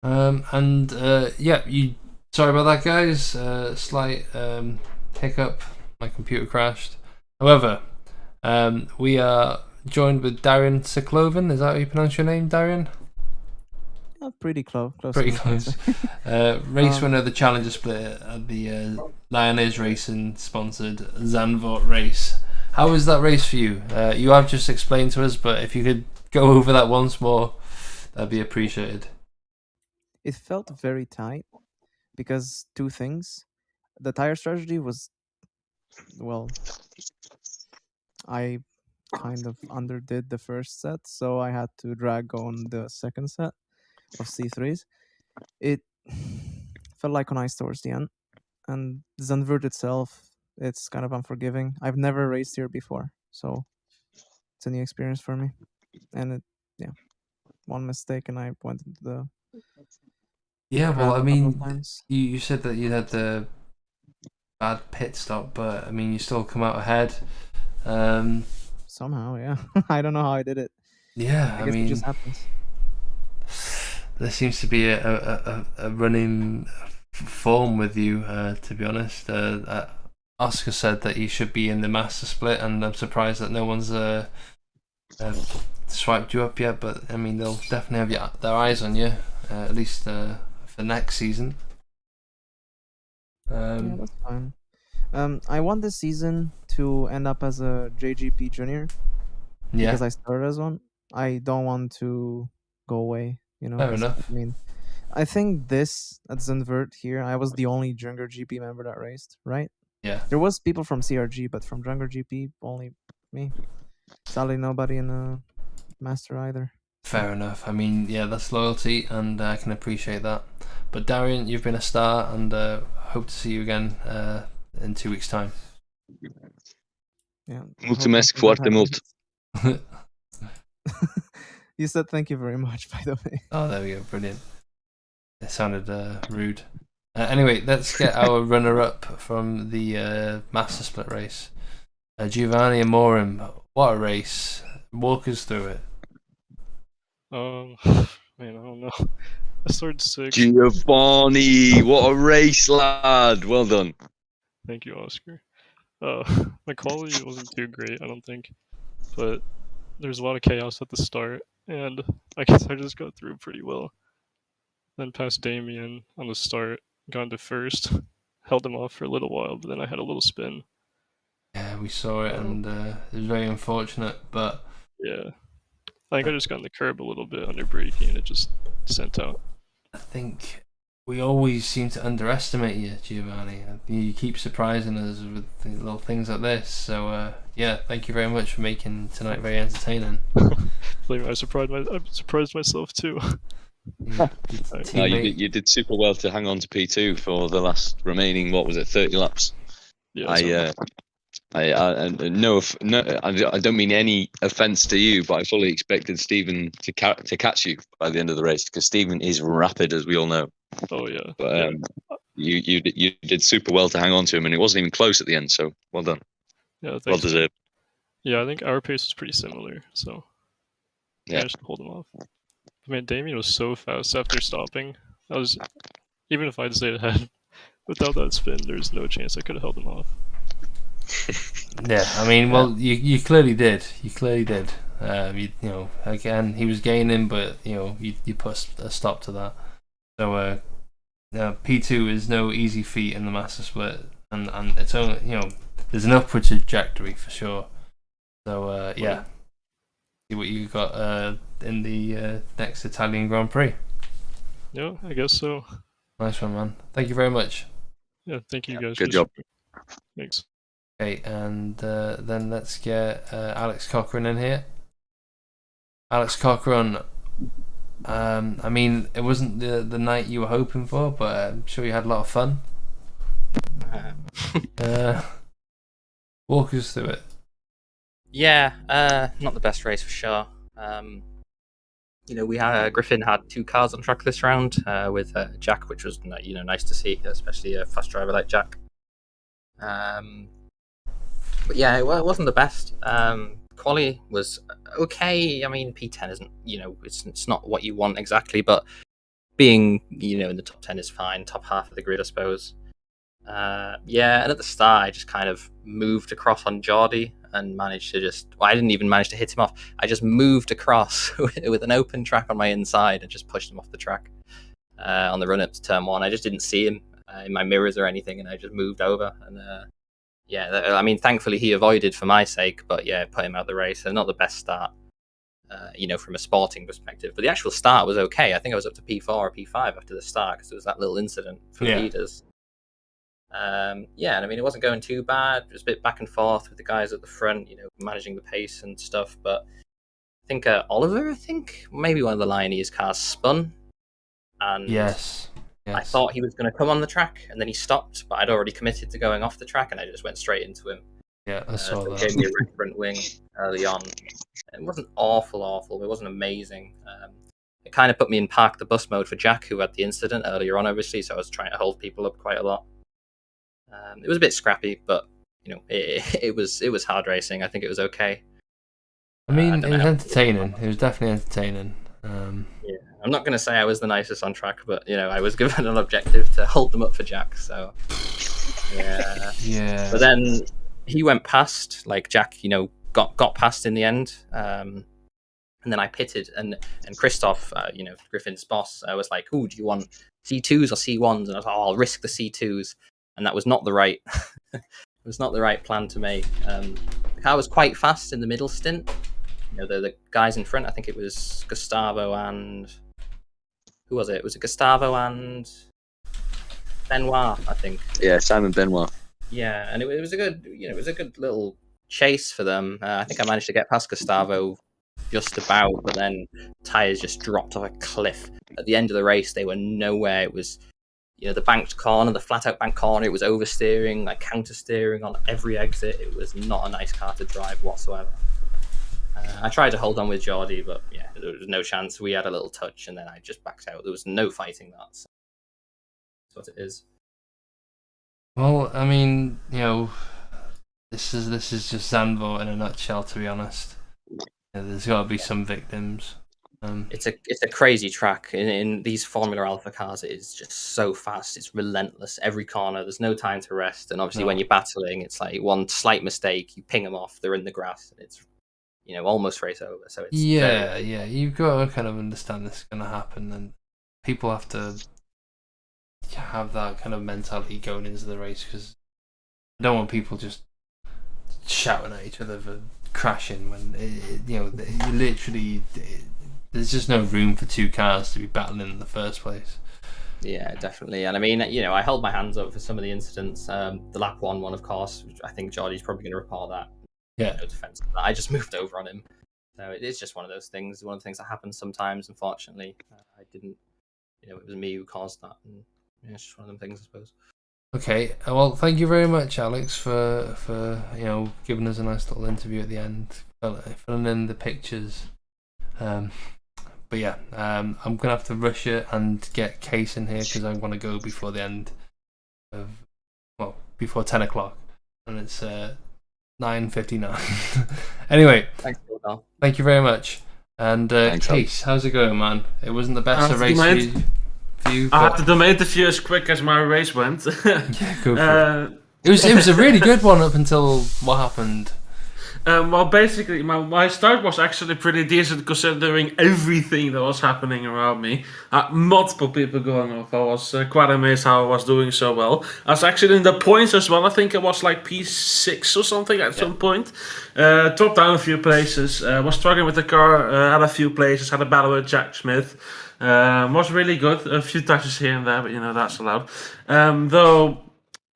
You. Sorry about that, guys. Slight hiccup. My computer crashed. However, we are joined with Darian Sikloven. Is that how you pronounce your name, Darian? Pretty close. Pretty enough, I'd close. say. Race winner of the Challenger Split at the Lioness Racing sponsored Zandvoort race. How was that race for you? You have just explained to us, but if you could go over that once more, that'd be appreciated. It felt very tight because two things. The tire strategy was, well, I kind of underdid the first set, so I had to drag on the second set of C3s. It felt like on ice towards the end. And Zandvoort itself, it's kind of unforgiving. I've never raced here before, so it's a new experience for me. And one mistake and I went into the Yeah, well, crap I a couple of mean, times. you said that you had the bad pit stop, but I mean, you still come out ahead. Somehow, yeah. I don't know how I did it. Yeah, I guess it just happens. There seems to be a running form with you, to be honest. Oscar said that he should be in the master split, and I'm surprised that no one's swiped you up yet. But I mean, they'll definitely have their eyes on you, at least for next season. Yeah, that's fine. I want this season to end up as a JGP junior because I started as one. I don't want to go away, Fair enough. I mean, I think this at Zandvoort here, I was the only Junior GP member that raced, right? Yeah. There was people from CRG, but from Junior GP, only me. Sadly, nobody in the Master either. Fair enough. I mean, yeah, that's loyalty, and I can appreciate that. But Darian, you've been a star, and hope to see you again in 2 weeks' time. Yeah. Mulțumesc foarte mult. You said thank you very much, by the way. Oh, there we go. Brilliant. It sounded rude. Anyway, let's get our runner-up from the Master Split race. Giovanni Amorim. What a race. Walk us through it. Man, I don't know. I started 6th. Giovanni, what a race, lad. Well done. Thank you, Oscar. My quality wasn't too great, I don't think. But there's a lot of chaos at the start, and I guess I just got through pretty well. Then past Damien on the start, got into first, held him off for a little while, but then I had a little spin. Yeah, we saw it, and it was very unfortunate, but... Yeah. I think I just got in the curb a little bit under braking, and it just sent out. I think we always seem to underestimate you, Giovanni. You keep surprising us with little things like this. So yeah, thank you very much for making tonight very entertaining. Believe me, I surprised myself too. No, you did super well to hang on to P2 for the last remaining, what was it, 30 laps? Yeah. I don't mean any offense to you, but I fully expected Stephen to catch you by the end of the race, because Stephen is rapid, as we all know. Oh yeah. But you did super well to hang on to him, and it wasn't even close at the end. So well done. Yeah, well deserved. Yeah, I think our pace was pretty similar, so I managed to hold him off. I mean, Damien was so fast after stopping. Even if I'd stayed ahead without that spin, there's no chance I could have held him off. Yeah, I mean, well, you clearly did. You clearly did. Again, he was gaining, but you put a stop to that. So P2 is no easy feat in the Master Split, and it's only there's an upward trajectory for sure. So yeah, see what you got in the next Italian Grand Prix. Yeah, I guess so. Nice one, man. Thank you very much. Yeah, thank you guys. Good job. Thanks. Okay, and then let's get Alex Cochran in here. Alex Cochran, I mean, it wasn't the night you were hoping for, but I'm sure you had a lot of fun. Walk us through it. Yeah, not the best race for sure. We had Griffin had 2 cars on track this round with Jack, which was nice to see, especially a fast driver like Jack. But yeah, it wasn't the best. Quali was okay. I mean, P10 isn't, it's not what you want exactly, but being, in the top 10 is fine. Top half of the grid, I suppose. Yeah, and at the start, I just kind of moved across on Geordie and managed to I didn't even manage to hit him off. I just moved across with an open track on my inside and just pushed him off the track on the run up to turn 1. I just didn't see him in my mirrors or anything, and I just moved over. And I mean, thankfully he avoided for my sake, but yeah, put him out the race. So not the best start, from a sporting perspective. But the actual start was okay. I think I was up to P4 or P5 after the start because there was that little incident for the leaders. And I mean, it wasn't going too bad. It was a bit back and forth with the guys at the front, managing the pace and stuff. But I think Oliver, maybe one of the Lioneers cars spun. And yes. I thought he was going to come on the track, and then he stopped, but I'd already committed to going off the track, and I just went straight into him. Yeah, I saw that. Gave me a red front wing early on. It wasn't awful. It wasn't amazing. It kind of put me in park the bus mode for Jack, who had the incident earlier on, obviously, so I was trying to hold people up quite a lot. It was a bit scrappy, but it was hard racing. I think it was okay. I mean, it was entertaining. It was definitely entertaining. Yeah, I'm not going to say I was the nicest on track, but I was given an objective to hold them up for Jack. So yeah. But then he went past, like Jack, got past in the end. And then I pitted, and Christoph, Griffin's boss, was like, "Oh, do you want C2s or C1s?" And I was like, I'll risk the C2s. And that was not the right plan to make. The car was quite fast in the middle stint. The guys in front, I think it was Gustavo and who was it? Was it Gustavo and Benoit? I think. Yeah, Simon Benoit. Yeah, and it was a good, it was a good little chase for them. I think I managed to get past Gustavo just about, but then tires just dropped off a cliff. At the end of the race, they were nowhere. It was, the banked corner, the flat out bank corner. It was oversteering, like counter steering on every exit. It was not a nice car to drive whatsoever. I tried to hold on with Geordie, but yeah, there was no chance. We had a little touch, and then I just backed out. There was no fighting that. So that's what it is. Well, I mean, this is just Zandvoort in a nutshell. To be honest, there's got to be some victims. It's a crazy track. In these Formula Alpha cars, it is just so fast. It's relentless. Every corner, there's no time to rest. And obviously, when you're battling, it's like one slight mistake, you ping them off. They're in the grass, and it's almost race over. So it's yeah. You've got to kind of understand this is going to happen, and people have to have that kind of mentality going into the race because I don't want people just shouting at each other for crashing when there's just no room for two cars to be battling in the first place. Yeah, definitely. And I mean, I held my hands up for some of the incidents. The lap one, of course, which I think Geordie's probably going to report that. Yeah. No defense of that. I just moved over on him. So it is just one of those things. One of the things that happens sometimes, unfortunately. I didn't, it was me who caused that. And it's just one of them things, I suppose. Okay. Well, thank you very much, Alex, for giving us a nice little interview at the end, filling in the pictures. But yeah, I'm gonna have to rush it and get Case in here because I want to go before the end of before 10 o'clock, and it's 9:59. Anyway, thanks, Bill. Thank you very much. And Thanks, Case, how's it going, man? It wasn't the best of race for you. I had to do my interview as quick as my race went. Yeah, go for it. It was a really good one up until what happened. Well, basically, my start was actually pretty decent considering everything that was happening around me. Multiple people going off. I was quite amazed how I was doing so well. I was actually in the points as well. I think it was like P6 or something at some point. Dropped down a few places. Was struggling with the car. Had a few places. Had a battle with Jack Smith. Was really good. A few touches here and there, but that's allowed. Though...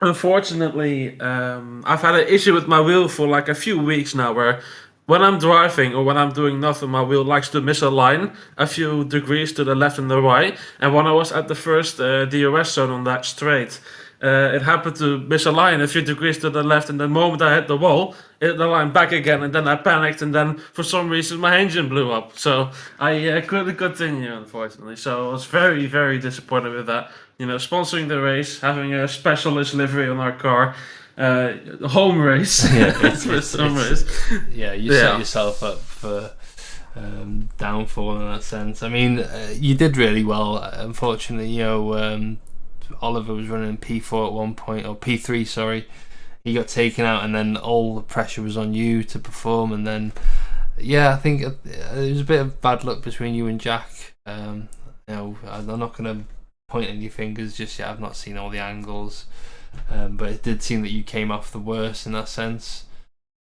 Unfortunately, I've had an issue with my wheel for like a few weeks now where when I'm driving or when I'm doing nothing, my wheel likes to misalign a few degrees to the left and the right. And when I was at the first DRS zone on that straight, it happened to misalign a few degrees to the left, and the moment I hit the wall, it aligned back again, and then I panicked, and then for some reason my engine blew up. So I couldn't continue, unfortunately. So I was very, very disappointed with that. Sponsoring the race, having a specialist livery on our car, home race. Yeah, race. Yeah, you set yourself up for downfall in that sense. I mean, you did really well. Unfortunately, Oliver was running P4 at one point, or P3, sorry. He got taken out, and then all the pressure was on you to perform. And then, I think it was a bit of bad luck between you and Jack. I'm not going to point any fingers just yet. I've not seen all the angles, but it did seem that you came off the worst in that sense.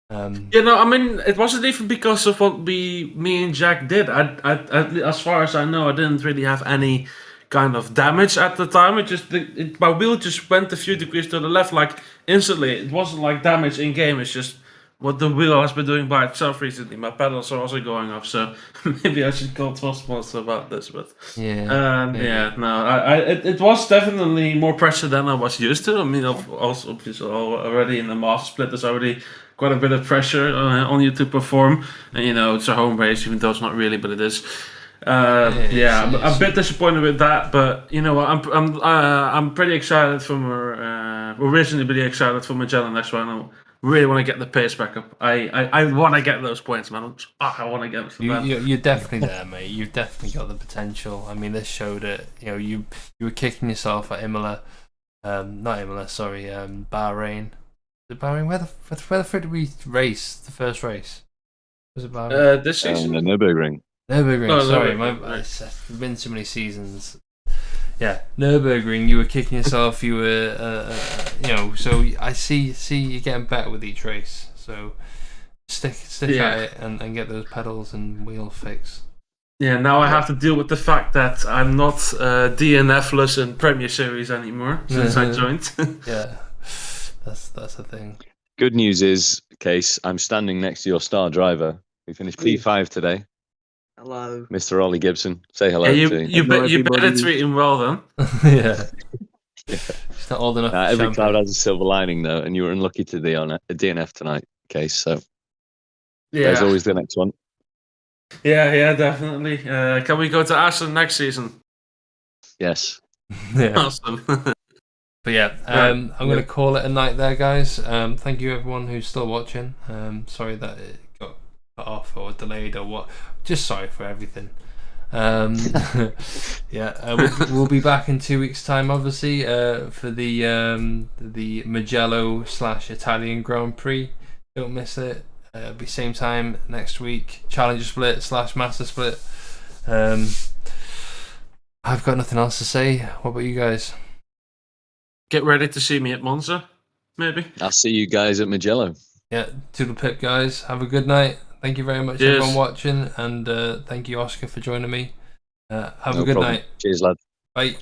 I mean, it wasn't even because of what me and Jack did. As far as I know, I didn't really have any kind of damage at the time. My wheel just went a few degrees to the left, like instantly. It wasn't like damage in game. It's just what the wheel has been doing by itself recently. My pedals are also going off, so maybe I should call Tosmos about this. But it was definitely more pressure than I was used to. I mean, also obviously already in the master split, there's already quite a bit of pressure on you to perform. And it's a home race, even though it's not really, but it is. I'm a bit disappointed with that, but I'm pretty excited for originally pretty excited for Magellan next one. I really want to get the pace back up. I want to get those points, man. I want to get them. You're definitely there, mate. You've definitely got the potential. I mean, this showed it. You were kicking yourself at Imola, not Imola, sorry, Bahrain. Bahrain, where the frick did we race the first race? Was it Bahrain? This season? The Nürburgring. Nürburgring, sorry. It's been so many seasons. Yeah, Nürburgring, you were kicking yourself, you were, so I see you getting better with each race. So stick at it and get those pedals and wheel fixed. Yeah, now I have to deal with the fact that I'm not DNF-less in Premier Series anymore since I joined. Yeah. That's the thing. Good news is, Case, I'm standing next to your star driver. We finished P5 today. Hello. Mr. Ollie Gibson. Say hello. You better treat him well then. Yeah. It's not old enough. Every cloud has a silver lining though, and you were unlucky to be on a DNF tonight, Case. So there's always the next one. Yeah, definitely. Can we go to Aston next season? Yes. Yeah. Awesome. But yeah, I'm going to call it a night there, guys. Thank you everyone who's still watching. Sorry that it got cut off or delayed or what. Just sorry for everything. We'll be back in 2 weeks' time, obviously, for the Mugello / Italian Grand Prix. Don't miss it. It'll be same time next week. Challenger split / Master split. I've got nothing else to say. What about you guys? Get ready to see me at Monza, maybe. I'll see you guys at Mugello. Yeah, toodle pip, guys. Have a good night. Thank you very much, everyone watching, and thank you, Oscar, for joining me. Have a good night. Cheers, lad. Bye.